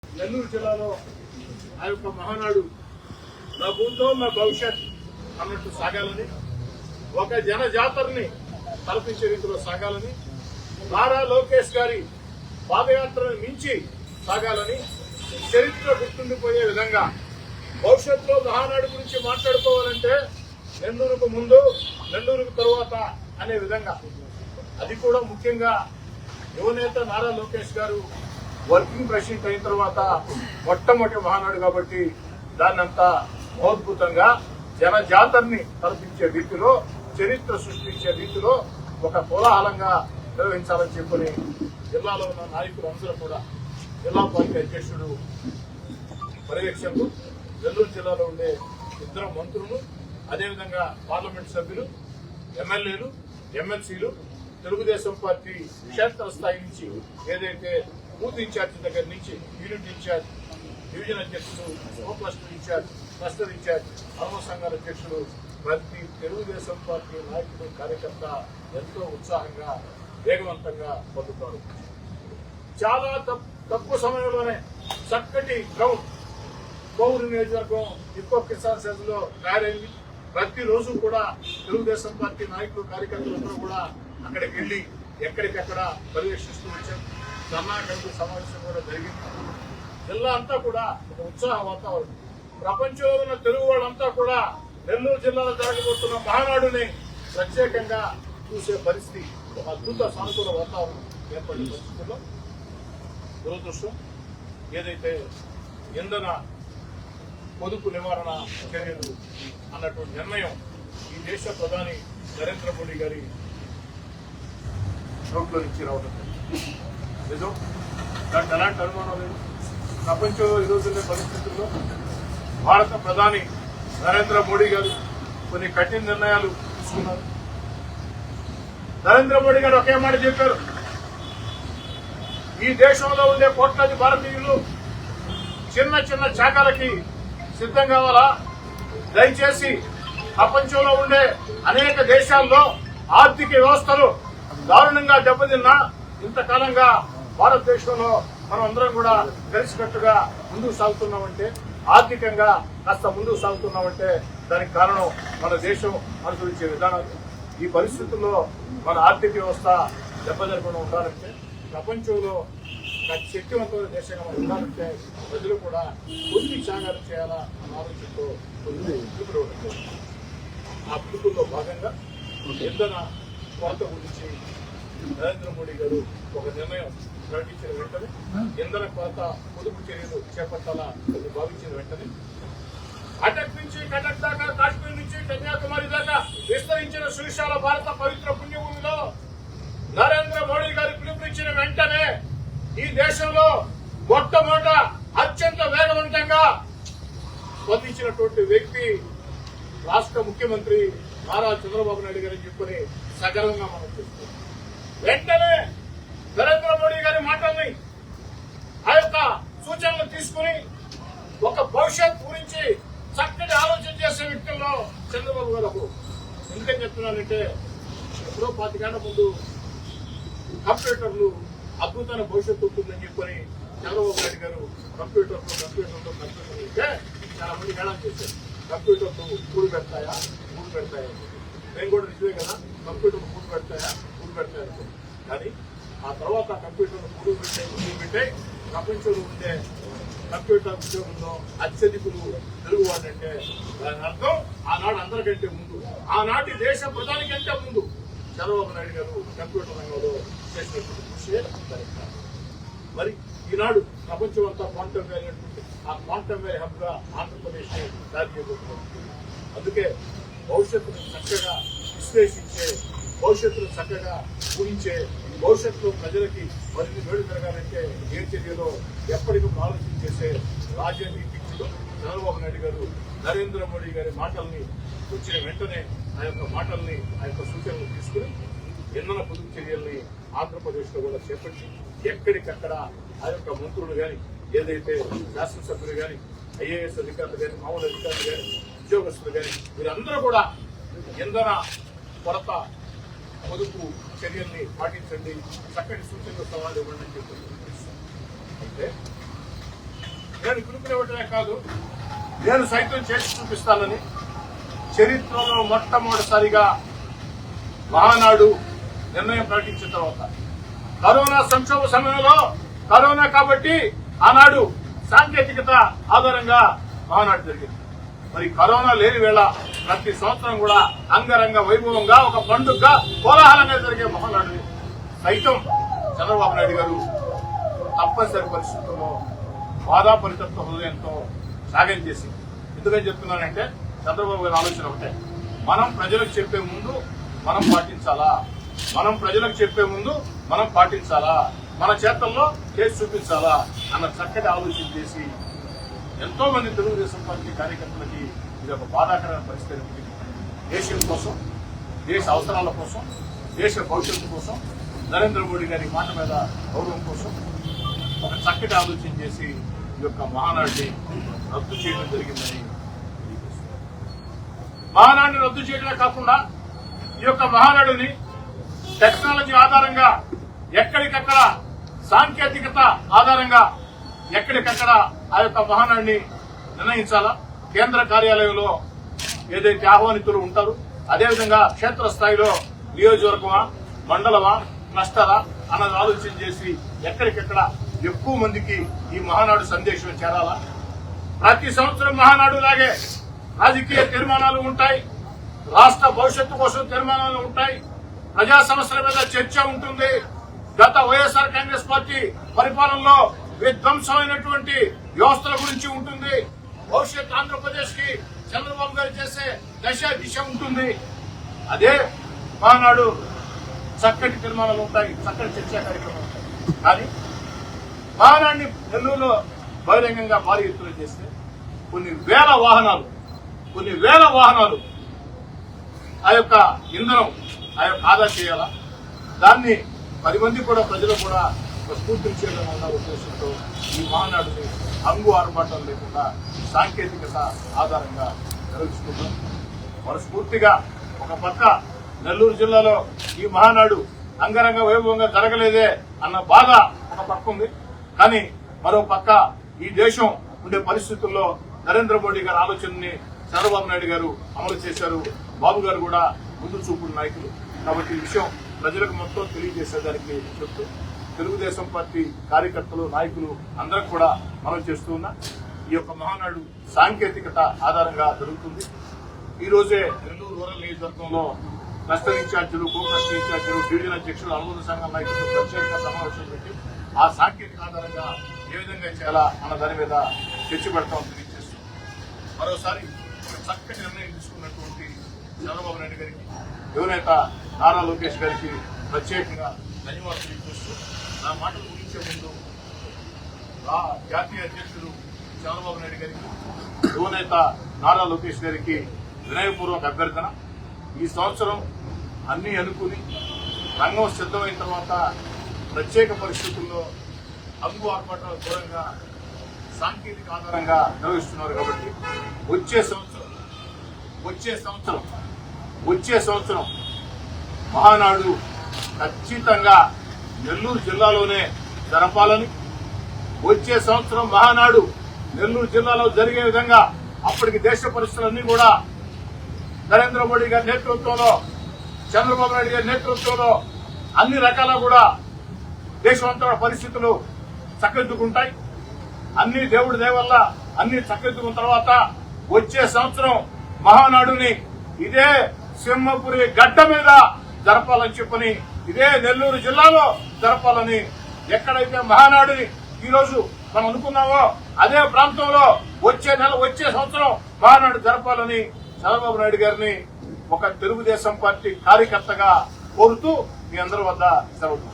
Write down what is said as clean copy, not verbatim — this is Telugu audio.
నెల్లూరు జిల్లాలో ఆ యొక్క మహానాడు నా భూతో నా భవిష్యత్ అన్నట్టు సాగాలని, ఒక జన జాతరని తలపించే రీతిలో సాగాలని, నారా లోకేష్ గారి పాదయాత్రను మించి సాగాలని, చరిత్ర గుర్తుండిపోయే విధంగా భవిష్యత్తులో మహానాడు గురించి మాట్లాడుకోవాలంటే నెల్లూరుకు ముందు, నెల్లూరుకు తరువాత అనే విధంగా, అది కూడా ముఖ్యంగా యువనేత నారా లోకేష్ గారు వర్కింగ్ ప్రెసిడెంట్ అయిన తర్వాత మొట్టమొదటి మహానాడు కాబట్టి దాన్నంతా మహోద్భుతంగా జన జాతరని తలపించే రీతిలో, చరిత్ర సృష్టించే రీతిలో ఒక కోలాహలంగా నిర్వహించాలని చెప్పని జిల్లాలో ఉన్న నాయకులు అందరూ కూడా, జిల్లా పార్టీ అధ్యక్షుడు పర్యవేక్షకులు, నెల్లూరు జిల్లాలో ఉండే ఇద్దరు మంత్రులు, అదేవిధంగా పార్లమెంట్ సభ్యులు, ఎమ్మెల్యేలు, ఎమ్మెల్సీలు, తెలుగుదేశం పార్టీ క్షేత్ర స్థాయి నుంచి ఏదైతే బూత్ ఇన్ఛార్జ్ దగ్గర నుంచి యూనిట్ ఇన్ఛార్జ్, డివిజన్ అధ్యక్షుడు, co cluster incharge, cluster incharge, ధర్మ సంఘాల అధ్యక్షుడు, ప్రతి తెలుగుదేశం పార్టీ నాయకుడు, కార్యకర్త ఎంతో ఉత్సాహంగా వేగవంతంగా పొందుతారు. చాలా తక్కువ సమయంలోనే చక్కటి గ్రౌండ్ కోవూరు నియోజకవర్గం ఎక్కువ కిసాన్ సెజ్ లో తయారైంది. ప్రతిరోజు కూడా తెలుగుదేశం పార్టీ నాయకులు, కార్యకర్తలందరూ కూడా అక్కడికి వెళ్లి ఎక్కడికెక్కడ పర్యవేక్షిస్తూ వచ్చారు. ధర్నా కమిటీ సమావేశం కూడా జరిగింది. జిల్లా అంతా కూడా ఒక ఉత్సాహ వాతావరణం. ప్రపంచంలో ఉన్న తెలుగు వాళ్ళంతా కూడా నెల్లూరు జిల్లాలో జరగబోతున్న మహానాడుని ప్రత్యేకంగా చూసే పరిస్థితి, ఒక అద్భుత సానుకూల వాతావరణం ఏర్పడిన పరిస్థితుల్లో దురదృష్టం ఏదైతే ఇంధన పొదుపు నివారణ చర్యలు అన్నటువంటి నిర్ణయం ఈ దేశ ప్రధాని నరేంద్ర మోడీ గారి నోట్లో నుంచి రావడం నిజం, దాంట్లో ఎలాంటి అనుమానం లేదు. ప్రపంచంలో ఈరోజున్న పరిస్థితుల్లో భారత ప్రధాని నరేంద్ర మోడీ గారు కొన్ని కఠిన నిర్ణయాలు తీసుకున్నారు. నరేంద్ర మోడీ గారు ఒకే మాట చెప్పారు, ఈ దేశంలో ఉండే కోట్లాది భారతీయులు చిన్న చిన్న త్యాగాలకి సిద్ధం కావాలా? దయచేసి ప్రపంచంలో ఉండే అనేక దేశాల్లో ఆర్థిక వ్యవస్థలు దారుణంగా దెబ్బతిన్నా ఇంతకాలంగా భారతదేశంలో మనం అందరం కూడా కలిసికట్టుగా ముందుకు సాగుతున్నామంటే, ఆర్థికంగా కాస్త ముందుకు సాగుతున్నామంటే దానికి కారణం మన దేశం అనుసరించే విధానాలు. ఈ పరిస్థితుల్లో మన ఆర్థిక వ్యవస్థ దెబ్బతినకుండా ఉండాలంటే, ప్రపంచంలో శక్తివంతమైన దేశంగా మనం ఉండాలంటే ప్రజలు కూడా కొన్ని త్యాగాలు చేయాలా అన్న ఆలోచనతో కొన్ని పిలుపులు ఉండదు. ఆ పిలుపుల్లో భాగంగా ఇంధన కొరత గురించి నరేంద్ర మోడీ గారు ఒక నిర్ణయం ప్రకటించిన వెంటనే ఇంధన కొరత పొదుపు చర్యలు చేపట్టాలా భావించిన వెంటనే అటక్ నుంచి కటక్ దాకా, కాశ్మీర్ నుంచి కన్యాకుమారి దాకా విస్తరించిన సువిశాల భారత పవిత్ర పుణ్యభూమిలో నరేంద్ర మోడీ గారు పిలుపునిచ్చిన వెంటనే ఈ దేశంలో మొట్టమొదట అత్యంత వేగవంతంగా స్పందించినటువంటి వ్యక్తి రాష్ట్ర ముఖ్యమంత్రి నారా చంద్రబాబు నాయుడు గారిని చెప్పుకుని సగర్వంగా మనం చూస్తున్నాం. వెంటనే నరేంద్ర మోడీ గారి మాటల్ని, ఆ యొక్క సూచనలు తీసుకుని ఒక భవిష్యత్ గురించి చక్కటి ఆలోచన చేసే వ్యక్తుల్లో చంద్రబాబు గారు. ఎందుకని చెప్తున్నానంటే, ఎప్పుడో 25 ఏళ్ల ముందు కంప్యూటర్లు అద్భుతమైన భవిష్యత్తు ఉంటుందని చెప్పని చంద్రబాబు నాయుడు గారు కంప్యూటర్లు ఇస్తే చాలా మంది మేళం చేశారు. కంప్యూటర్లు కూడి పెడతాయా? నేను కూడా నిజమే కదా, కంప్యూటర్లు కూడి పెడతాయా కానీ ఆ తర్వాత కంప్యూటర్లు కూడి పెట్టే ప్రపంచంలో ఉండే కంప్యూటర్ ఉద్యోగంలో అత్యధికులు తెలుగు వాళ్ళంటే దాని అర్థం ఆనాడు అందరికంటే ముందు, ఆనాటి దేశ ప్రధాని కంటే ముందు చంద్రబాబు నాయుడు గారు కంప్యూటర్ రంగంలో చేసినటువంటి కృషి. మరి ఈనాడు ప్రపంచం అంతా క్వాంటమ్ వ్యాలీ అంటుంది. ఆ క్వాంటమ్ వ్యాలీ హబ్ గా ఆంధ్రప్రదేశ్ తయారు చేయబోతున్నారు. అందుకే భవిష్యత్తును చక్కగా విశ్లేషించే, భవిష్యత్తును చక్కగా ఊహించే, భవిష్యత్తులో ప్రజలకి మరిన్ని మేలు జరగాలంటే ఏ చర్యలో ఎప్పటికప్పుడు ఆలోచన చేసే రాజనీతిజ్ఞుడు చంద్రబాబు నాయుడు గారు నరేంద్ర మోడీ గారి మాటల్ని వచ్చిన వెంటనే ఆ యొక్క మాటల్ని, ఆ యొక్క సూచనలు తీసుకుని ఇంధన పొదుపు చర్యల్ని ఆంధ్రప్రదేశ్ లో కూడా చేపట్టి ఎక్కడికక్కడ ఆ యొక్క మంత్రులు కానీ, ఏదైతే శాసనసభ్యులు కానీ, ఐఏఎస్ అధికారులు కానీ, మామూలు అధికారులు కానీ, ఉద్యోగస్తులు కానీ, వీరందరూ కూడా ఇంధన కొరత పొదుపు చర్యల్ని పాటించండి, చక్కటి సూచనలు సవాళ్ళు ఇవ్వండి అని చెప్పి. అంటే నేను పిలుపునివ్వటమే కాదు, నేను సైతం చేసి చూపిస్తానని చరిత్రలో మొట్టమొదటిసారిగా మహానాడు నిర్ణయం ప్రకటించిన తర్వాత కరోనా సంక్షోభ సమయంలో కరోనా కాబట్టి ఆనాడు సాంకేతికత ఆధారంగా మహానాడు జరిగింది. మరి కరోనా లేని వేళ ప్రతి సంవత్సరం కూడా అంగరంగ వైభవంగా ఒక పండుగగా కోలాహలంగా జరిగే మహానాడు సైతం చంద్రబాబు నాయుడు గారు తప్పనిసరి పరిస్థితుల్లో బాధాపరితత్వ హృదయంతో సాగం చేసింది. ఎందుకని చెప్తున్నానంటే చంద్రబాబు గారి ఆలోచన ఒకటే, మనం ప్రజలకు చెప్పే ముందు మనం పాటించాలా, మనం ప్రజలకు చెప్పే ముందు మనం పాటించాలా, మన చేతల్లో చేసి చూపించాలా అన్న చక్కటి ఆలోచన చేసి ఎంతో మంది తెలుగుదేశం పార్టీ కార్యకర్తలకి ఇది ఒక బాధాకరమైన పరిస్థితి. దేశం కోసం, దేశ అవసరాల కోసం, దేశ భవిష్యత్తు కోసం, నరేంద్ర మోడీ గారి మాట మీద గౌరవం కోసం ఒక చక్కటి ఆలోచన చేసి ఈ యొక్క మహానాడిని రద్దు చేయడం జరిగిందని మహానాడిని రద్దు చేయడమే కాకుండా ఈ యొక్క మహానాడుని టెక్నాలజీ ఆధారంగా ఎక్కడికక్కడ సాంకేతికత ఆధారంగా ఎక్కడికక్కడ ఆ యొక్క మహానాడిని నిర్ణయించాలా. కేంద్ర కార్యాలయంలో ఏదైతే ఆహ్వానితులు ఉంటారో అదేవిధంగా క్షేత్రస్థాయిలో నియోజకవర్గమా, మండలమా, క్లస్టరా అన్నది ఆలోచన చేసి ఎక్కడికెక్కడ ఎక్కువ మందికి ఈ మహానాడు సందేశం చేరాలా. ప్రతి సంవత్సరం మహానాడు లాగే రాజకీయ తీర్మానాలు ఉంటాయి, రాష్ట్ర భవిష్యత్తు కోసం తీర్మానాలు ఉంటాయి, ప్రజా సమస్యల మీద చర్చ ఉంటుంది. గత వైఎస్ఆర్ కాంగ్రెస్ పార్టీ పరిపాలనలో విధ్వంసమైనటువంటి వ్యవస్థల గురించి ఉంటుంది. భవిష్యత్ ఆంధ్రప్రదేశ్ కి చంద్రబాబు గారు చేసే దశ దిశ ఉంటుంది. అదే మహానాడు చక్కటి తీర్మానాలు ఉంటాయి, చక్కటి చర్చా కార్యక్రమాలు ఉంటాయి. కానీ మహానాడిని నెల్లూరులో బహిరంగంగా భారీ ఎత్తున చేస్తే కొన్ని వేల వాహనాలు ఆ యొక్క ఇంధనం ఆ యొక్క ఆదా చేయాలా, దాన్ని 10 మంది కూడా ప్రజలు కూడా స్ఫూర్తించేయడం అన్న ఉద్దేశంతో ఈ మహానాడుని హంగు ఆర్భాటం లేకుండా సాంకేతికత ఆధారంగా నిర్వహిస్తున్నాం. మనస్ఫూర్తిగా ఒక పక్క నెల్లూరు జిల్లాలో ఈ మహానాడు అంగరంగ వైభవంగా జరగలేదే అన్న బాధ ఒక పక్క ఉంది. కానీ మరో పక్క ఈ దేశం ఉండే పరిస్థితుల్లో నరేంద్ర మోడీ గారి ఆలోచనని చంద్రబాబు నాయుడు గారు అమలు చేశారు. బాబు గారు కూడా ముందు చూపుడు నాయకులు కాబట్టి ఈ విషయం ప్రజలకు మొత్తం తెలియజేసేదానికి చెప్తూ తెలుగుదేశం పార్టీ కార్యకర్తలు, నాయకులు అందరికి కూడా మనం చేస్తూ ఉన్నా ఈ యొక్క మహానాడు సాంకేతికత ఆధారంగా జరుగుతుంది. ఈ రోజే నెల్లూరు రూరల్ నియోజకవర్గంలో క్లస్టర్ ఇన్ఛార్జీలు, కో క్లస్టర్ ఇన్ఛార్జీలు, డివిజన్ అధ్యక్షులు, అనుబంధ సంఘాల నాయకులు ప్రత్యేక సమావేశం పెట్టి ఆ సాంకేతిక ఆధారంగా ఏ విధంగా చేయాలా అన్న దాని మీద చర్చ పెడతామని తెలియజేస్తున్నాం. మరోసారి చక్కటి నిర్ణయం తీసుకున్నటువంటి చంద్రబాబు నాయుడు గారికి, యువనేత నారా లోకేష్ గారికి ప్రత్యేకంగా ధన్యవాదాలు తెలియజేస్తూ నా మాటలు ముగించే ముందు జాతీయ అధ్యక్షుడు చంద్రబాబు నాయుడు గారికి, యువనేత నారా లోకేష్ గారికి వినయపూర్వక అభ్యర్థన. ఈ సంవత్సరం అన్ని అనుకుని రంగం సిద్ధమైన తర్వాత ప్రత్యేక పరిస్థితుల్లో హంగు ఆర్భాటాల దూరంగా సాంకేతిక ఆధారంగా నిర్వహిస్తున్నారు కాబట్టి వచ్చే సంవత్సరం మహానాడు ఖచ్చితంగా నెల్లూరు జిల్లాలోనే జరపాలని, వచ్చే సంవత్సరం మహానాడు నెల్లూరు జిల్లాలో జరిగే విధంగా అప్పటికి దేశ పరిస్థితులన్నీ కూడా నరేంద్ర మోడీ గారి నేతృత్వంలో, చంద్రబాబు నాయుడు గారి నేతృత్వంలో అన్ని రకాల కూడా దేశమంతా పరిస్థితులు చక్కదిద్దుకుంటాయి. అన్ని దేవుడి దయ వల్ల అన్ని చక్కదిద్దుకున్న తర్వాత వచ్చే సంవత్సరం మహానాడుని ఇదే సింహపురి గడ్డ మీద జరపాలని చెప్పని, ఇదే నెల్లూరు జిల్లాలో జరపాలని, ఎక్కడైతే మహానాడుని ఈ రోజు మనం అనుకున్నామో అదే ప్రాంతంలో వచ్చే సంవత్సరం మహానాడు జరపాలని చంద్రబాబు నాయుడు గారిని ఒక తెలుగుదేశం పార్టీ కార్యకర్తగా కోరుతూ మీ అందరి వద్ద సెలవు.